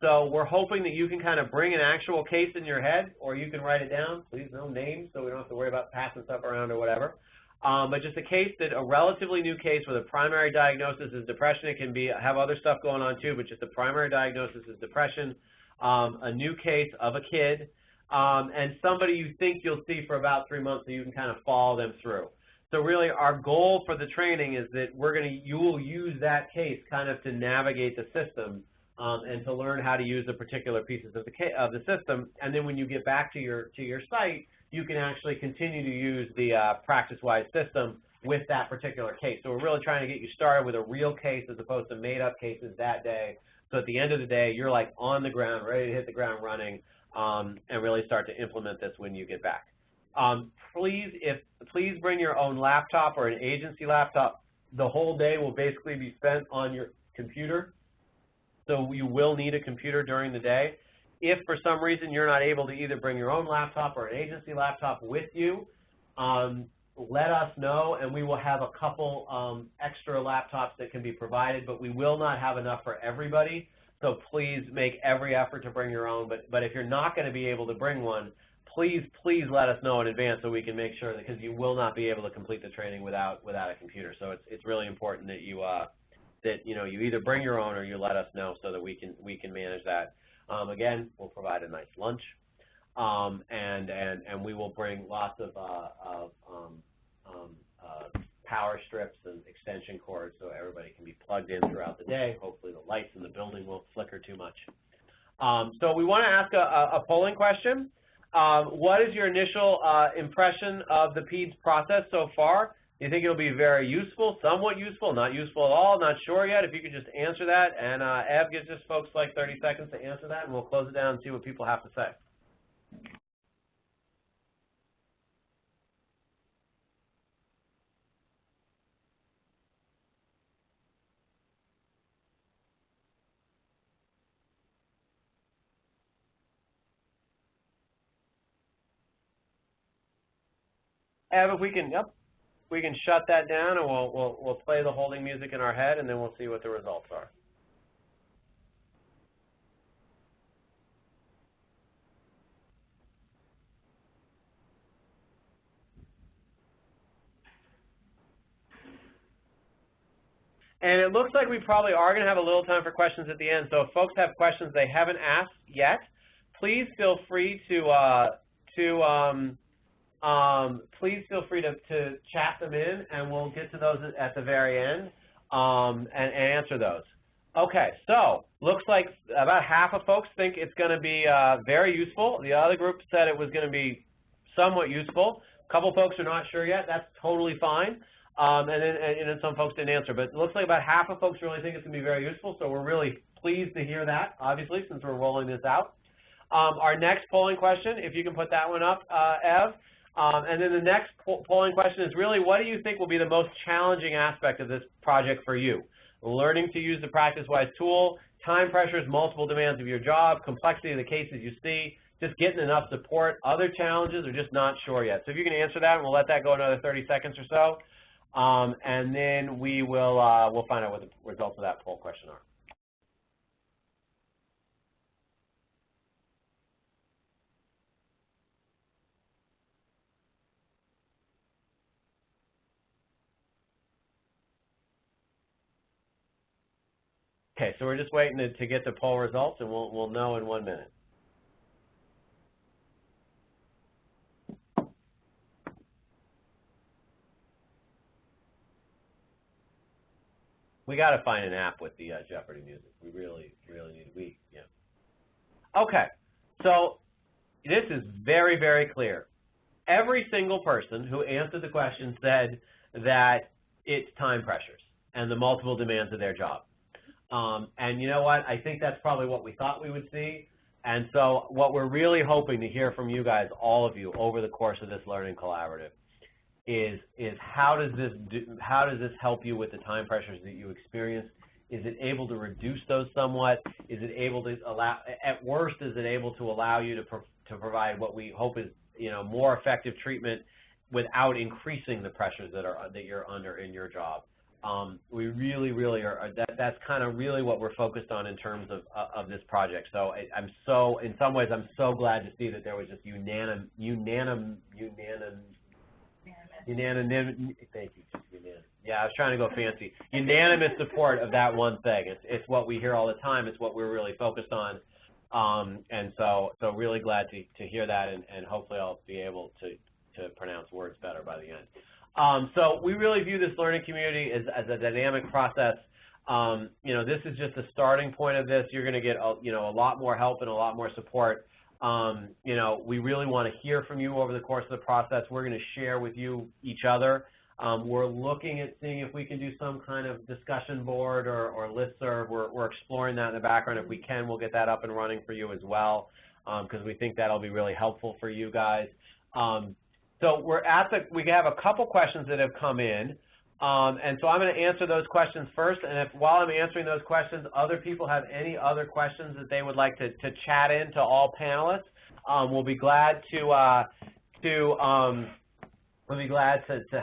So we're hoping that you can kind of bring an actual case in your head, or you can write it down. Please, no names, so we don't have to worry about passing stuff around or whatever. But just a case a relatively new case where the primary diagnosis is depression. It can have other stuff going on too, but just the primary diagnosis is depression. A new case of a kid and somebody you think you'll see for about 3 months so you can kind of follow them through. So really our goal for the training is that you will use that case kind of to navigate the system and to learn how to use the particular pieces of the system, and then when you get back to your site, you can actually continue to use the PracticeWise system with that particular case. So we're really trying to get you started with a real case as opposed to made-up cases that day. So at the end of the day, you're like on the ground, ready to hit the ground running, and really start to implement this when you get back. Please bring your own laptop or an agency laptop. The whole day will basically be spent on your computer, so you will need a computer during the day. If for some reason you're not able to either bring your own laptop or an agency laptop with you, let us know, and we will have a couple extra laptops that can be provided, but we will not have enough for everybody, so please make every effort to bring your own. But if you're not going to be able to bring one, please let us know in advance so we can make sure, because you will not be able to complete the training without a computer. So it's really important that you you either bring your own or you let us know so that we can manage that. Again, we'll provide a nice lunch, and we will bring lots of power strips and extension cords so everybody can be plugged in throughout the day. Hopefully the lights in the building won't flicker too much. So we want to ask a polling question. What is your initial impression of the PEDS process so far? Do you think it'll be very useful, somewhat useful, not useful at all, not sure yet? If you could just answer that. And Ev, gives just folks like 30 seconds to answer that, and we'll close it down and see what people have to say. Ev, if we can, yep. We can shut that down, and we'll play the holding music in our head, and then we'll see what the results are. And it looks like we probably are going to have a little time for questions at the end. So if folks have questions they haven't asked yet, please feel free to chat them in, and we'll get to those at the very end and answer those. Okay, so looks like about half of folks think it's going to be very useful. The other group said it was going to be somewhat useful. A couple folks are not sure yet. That's totally fine. And then some folks didn't answer. But it looks like about half of folks really think it's going to be very useful, so we're really pleased to hear that, obviously, since we're rolling this out. Our next polling question, if you can put that one up, Ev. And then the next polling question is really, what do you think will be the most challenging aspect of this project for you? Learning to use the PracticeWise tool, time pressures, multiple demands of your job, complexity of the cases you see, just getting enough support, other challenges, or just not sure yet. So if you can answer that, and we'll let that go another 30 seconds or so. And then we'll find out what the results of that poll question are. Okay, so we're just waiting to get the poll results, and we'll know in 1 minute. We got to find an app with the Jeopardy music. We really need. Yeah. Okay, so this is very, very clear. Every single person who answered the question said that it's time pressures and the multiple demands of their job. And you know what? I think that's probably what we thought we would see. And so what we're really hoping to hear from you guys, all of you, over the course of this learning collaborative is how does this help you with the time pressures that you experience? Is it able to reduce those somewhat? Is it able to allow, at worst, is it able to allow you to provide what we hope is, you know, more effective treatment without increasing the pressures that you're under in your job? We really are. That's kind of really what we're focused on in terms of this project. So in some ways, I'm so glad to see that there was just unanimous. Thank you. Yeah, I was trying to go fancy. Unanimous support of that one thing. It's what we hear all the time. It's what we're really focused on. And so really glad to hear that, and hopefully I'll be able to pronounce words better by the end. So we really view this learning community as a dynamic process. This is just the starting point of this. You're going to get a lot more help and a lot more support. We really want to hear from you over the course of the process. We're going to share with you each other. We're looking at seeing if we can do some kind of discussion board or listserv. We're exploring that in the background. If we can, we'll get that up and running for you as well, because we think that'll be really helpful for you guys. So we have a couple questions that have come in, and so I'm going to answer those questions first. And while I'm answering those questions, other people have any other questions that they would like to chat in to all panelists, we'll be glad to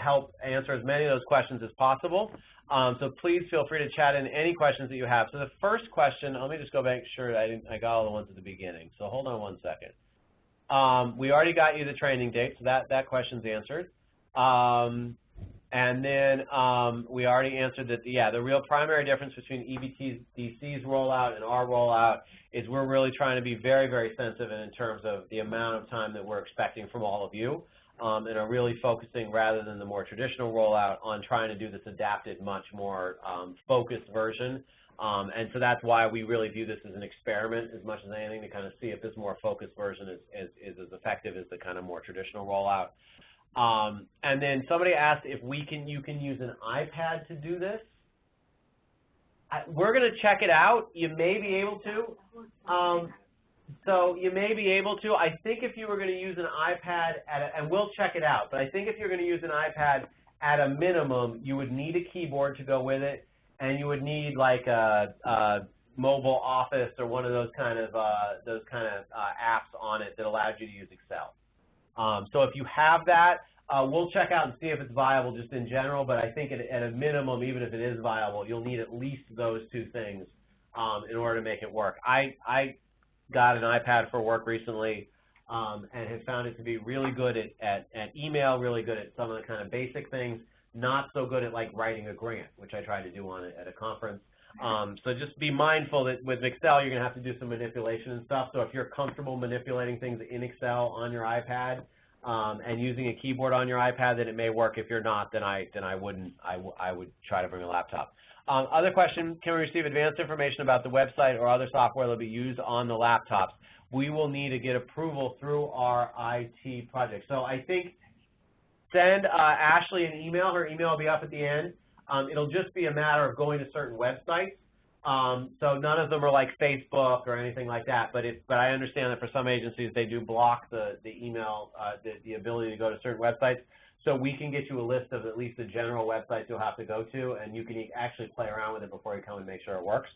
help answer as many of those questions as possible. So please feel free to chat in any questions that you have. So the first question, let me just go back and make sure I got all the ones at the beginning. So hold on one second. We already got you the training date, so that question's answered. And then we already answered that, the real primary difference between EBTDC's rollout and our rollout is we're really trying to be very, very sensitive in terms of the amount of time that we're expecting from all of you. And are really focusing, rather than the more traditional rollout, on trying to do this adapted, much more focused version. And so that's why we really view this as an experiment as much as anything, to kind of see if this more focused version is as effective as the kind of more traditional rollout. And then somebody asked if you can use an iPad to do this. We're going to check it out. You may be able to. So you may be able to. I think if you were going to use an iPad, and we'll check it out, but I think if you're going to use an iPad, at a minimum, you would need a keyboard to go with it, and you would need like a mobile office or one of those kind of apps on it that allows you to use Excel. So if you have that, we'll check out and see if it's viable just in general, but I think at a minimum, even if it is viable, you'll need at least those two things in order to make it work. I got an iPad for work recently and have found it to be really good at email, really good at some of the kind of basic things, not so good at like writing a grant, which I tried to do at a conference. So just be mindful that with Excel, you're going to have to do some manipulation and stuff. So if you're comfortable manipulating things in Excel on your iPad and using a keyboard on your iPad, then it may work. If you're not, then I would try to bring a laptop. Other question, can we receive advanced information about the website or other software that will be used on the laptops? We will need to get approval through our IT project. So I think send Ashley an email. Her email will be up at the end. It'll just be a matter of going to certain websites. So none of them are like Facebook or anything like that, but I understand that for some agencies they do block the email, the ability to go to certain websites. So we can get you a list of at least the general websites you'll have to go to, and you can actually play around with it before you come and make sure it works.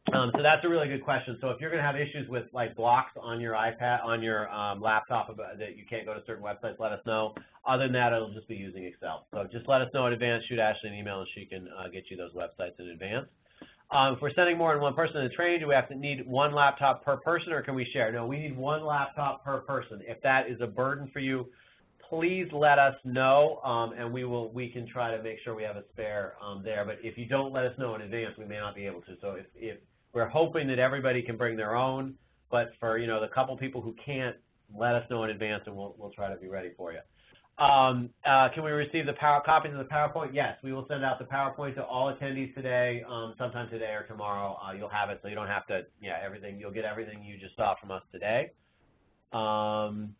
So that's a really good question. So if you're going to have issues with like blocks on your iPad, on your laptop that you can't go to certain websites, let us know. Other than that, it'll just be using Excel. So just let us know in advance. Shoot Ashley an email, and she can get you those websites in advance. If we're sending more than one person to train, do we have to need one laptop per person, or can we share? No, we need one laptop per person. If that is a burden for you, please let us know, and we can try to make sure we have a spare there. But if you don't let us know in advance, we may not be able to. So if we're hoping that everybody can bring their own, but for the couple people who can't, let us know in advance, and we'll try to be ready for you. Can we receive the copies of the PowerPoint? Yes, we will send out the PowerPoint to all attendees today, sometime today or tomorrow. You'll have it, so you don't have to, everything. You'll get everything you just saw from us today. And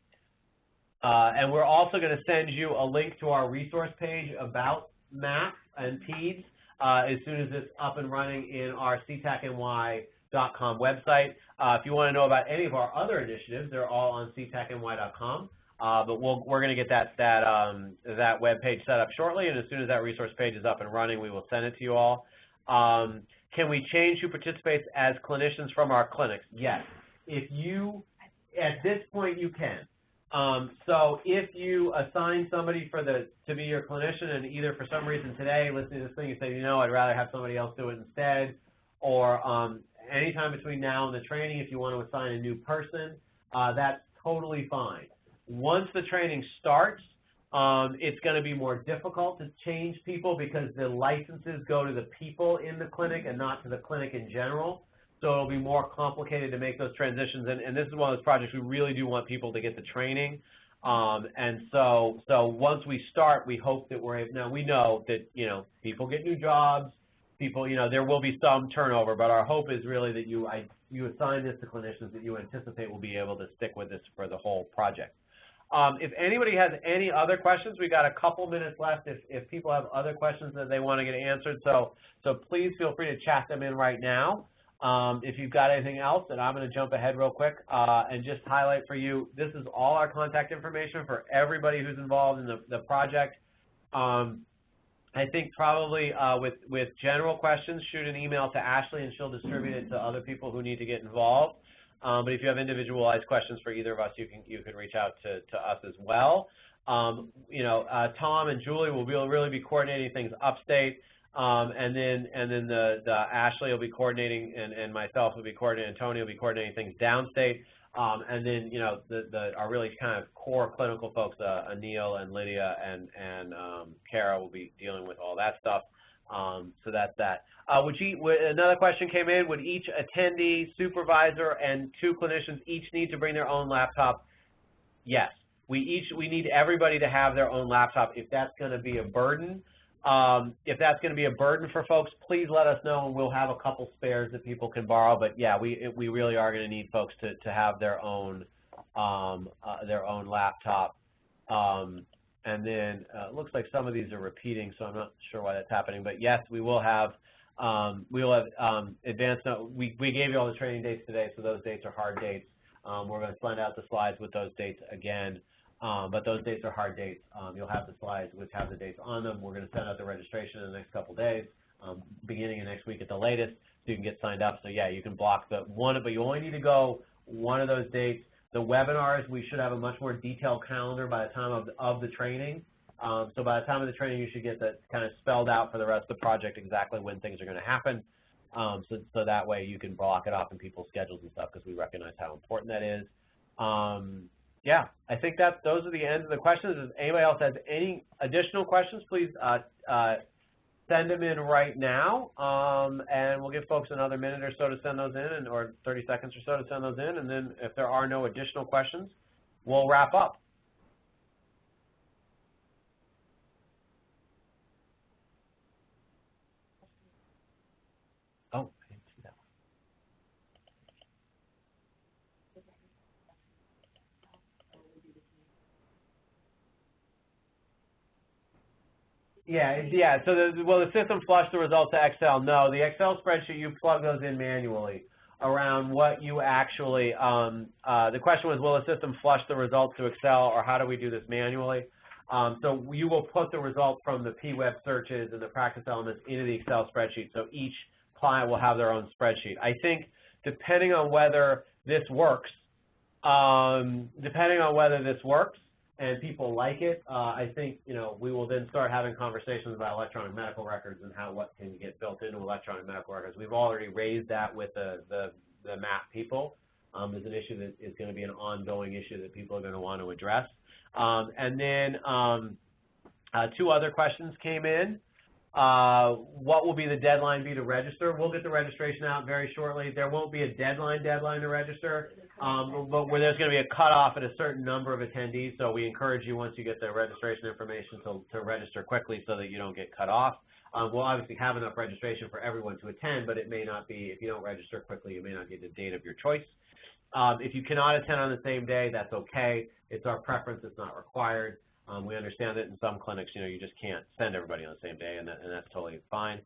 we're also going to send you a link to our resource page about math and PEDS as soon as it's up and running in our ctacny.com website. If you want to know about any of our other initiatives, they're all on ctacny.com. But we're going to get that web page set up shortly, and as soon as that resource page is up and running, we will send it to you all. Can we change who participates as clinicians from our clinics? Yes. At this point, you can. So if you assign somebody to be your clinician, and either for some reason today, listening to this thing, you say, I'd rather have somebody else do it instead, or anytime between now and the training, if you want to assign a new person, that's totally fine. Once the training starts, it's going to be more difficult to change people because the licenses go to the people in the clinic and not to the clinic in general. so it'll be more complicated to make those transitions. And this is one of those projects we really do want people to get the training. And so once we start, we hope that we're able, now we know that, people get new jobs, people, there will be some turnover, but our hope is really that you assign this to clinicians that you anticipate will be able to stick with this for the whole project. If anybody has any other questions, we got a couple minutes left if people have other questions that they want to get answered. So please feel free to chat them in right now. If you've got anything else, and I'm going to jump ahead real quick and just highlight for you, this is all our contact information for everybody who's involved in the project. I think probably with general questions, shoot an email to Ashley and she'll distribute it to other people who need to get involved. But if you have individualized questions for either of us, you can reach out to us as well. Tom and Julie will really be coordinating things upstate. And then the Ashley will be coordinating, and myself will be coordinating, and Tony will be coordinating things downstate. And then, our really kind of core clinical folks, Anil and Lydia and Kara will be dealing with all that stuff. So that's that. Another question came in, would each attendee, supervisor, and 2 clinicians each need to bring their own laptop? Yes. We need everybody to have their own laptop. If that's going to be a burden, for folks, please let us know, and we'll have a couple spares that people can borrow. But yeah, we really are going to need folks to have their own laptop. And then it looks like some of these are repeating, so I'm not sure why that's happening. But yes, we will have advanced. We gave you all the training dates today, so those dates are hard dates. We're going to send out the slides with those dates again. But those dates are hard dates. You'll have the slides which have the dates on them. We're going to send out the registration in the next couple days, beginning of next week at the latest, so you can get signed up. So yeah, you can block the one, but you only need to go one of those dates. The webinars, we should have a much more detailed calendar by the time of the training. So by the time of the training, you should get that kind of spelled out for the rest of the project exactly when things are going to happen. So that way you can block it off in people's schedules and stuff, because we recognize how important that is. Yeah, I think those are the ends of the questions. If anybody else has any additional questions, please send them in right now, and we'll give folks another minute or so to send those in, or 30 seconds or so to send those in, and then if there are no additional questions, we'll wrap up. Oh, I didn't see that one. Yeah. So will the system flush the results to Excel? No, the Excel spreadsheet, you plug those in manually around what you actually, the question was, will the system flush the results to Excel, or how do we do this manually? So you will put the results from the PWEBS searches and the practice elements into the Excel spreadsheet, so each client will have their own spreadsheet. I think depending on whether this works, and people like it, I think, we will then start having conversations about electronic medical records and what can get built into electronic medical records. We've already raised that with the MAP people. There's an issue that is going to be an ongoing issue that people are going to want to address. And then 2 other questions came in. What will be the deadline to register? We'll get the registration out very shortly. There won't be a deadline to register, but where there's going to be a cutoff at a certain number of attendees. So we encourage you, once you get the registration information, to register quickly so that you don't get cut off. We'll obviously have enough registration for everyone to attend, but it may not be, if you don't register quickly, you may not get the date of your choice. If you cannot attend on the same day, that's okay. It's our preference. It's not required. We understand that in some clinics, you just can't send everybody on the same day, and that's totally fine.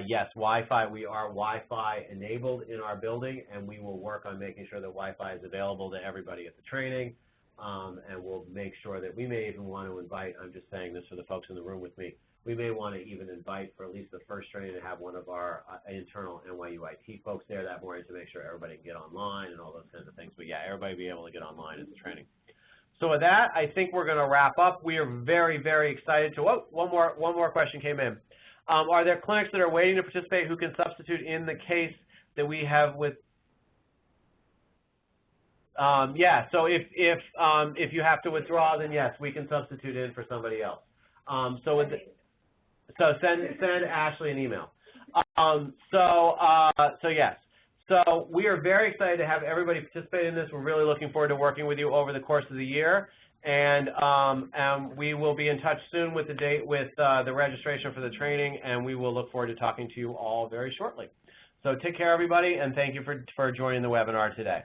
Yes, Wi-Fi, we are Wi-Fi enabled in our building, and we will work on making sure that Wi-Fi is available to everybody at the training, and we'll make sure that we may even want to invite, I'm just saying this for the folks in the room with me, we may want to even invite for at least the first training to have one of our internal NYU IT folks there that morning to make sure everybody can get online and all those kinds of things. But yeah, everybody will be able to get online at the training. So with that, I think we're going to wrap up. We are very, very excited to, one more question came in. Are there clinics that are waiting to participate who can substitute in the case that we have with, yeah, so if you have to withdraw, then yes, we can substitute in for somebody else. So send Ashley an email. So yes. So we are very excited to have everybody participate in this. We're really looking forward to working with you over the course of the year. And we will be in touch soon with the date with the registration for the training, and we will look forward to talking to you all very shortly. So take care, everybody, and thank you for joining the webinar today.